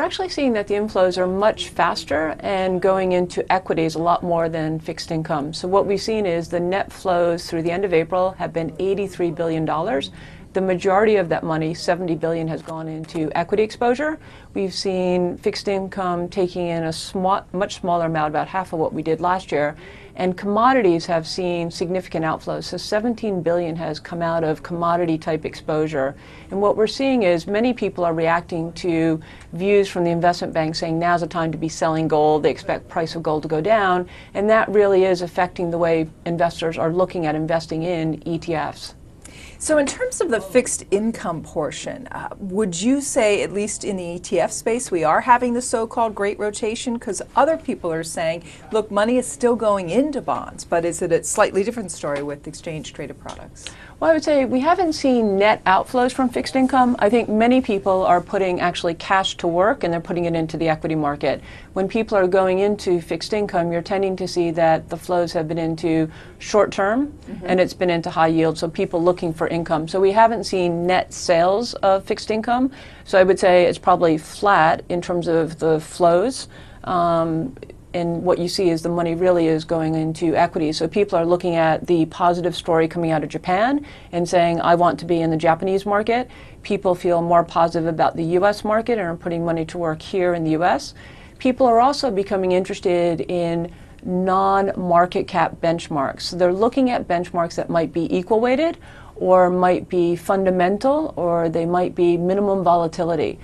actually seeing that the inflows are much faster and going into equities a lot more than fixed income. So what we've seen is the net flows through the end of April have been $83 billion. The majority of that money, $70 billion, has gone into equity exposure. We've seen fixed income taking in a much smaller amount, about half of what we did last year. And commodities have seen significant outflows. So $17 billion has come out of commodity type exposure. And what we're seeing is many people are reacting to views from the investment bank saying now's the time to be selling gold. They expect price of gold to go down. And that really is affecting the way investors are looking at investing in ETFs. So in terms of the fixed income portion, would you say, at least in the ETF space, we are having the so-called great rotation? Because other people are saying, look, money is still going into bonds, but is it a slightly different story with exchange-traded products? Well, I would say we haven't seen net outflows from fixed income. I think many people are putting actually cash to work and they're putting it into the equity market. When people are going into fixed income, you're tending to see that the flows have been into short term and it's been into high yield, so people looking for income. So we haven't seen net sales of fixed income. So I would say it's probably flat in terms of the flows. And what you see is the money really is going into equities. So people are looking at the positive story coming out of Japan and saying, I want to be in the Japanese market. People feel more positive about the US market and are putting money to work here in the US. People are also becoming interested in non-market cap benchmarks. So they're looking at benchmarks that might be equal weighted or might be fundamental, or they might be minimum volatility.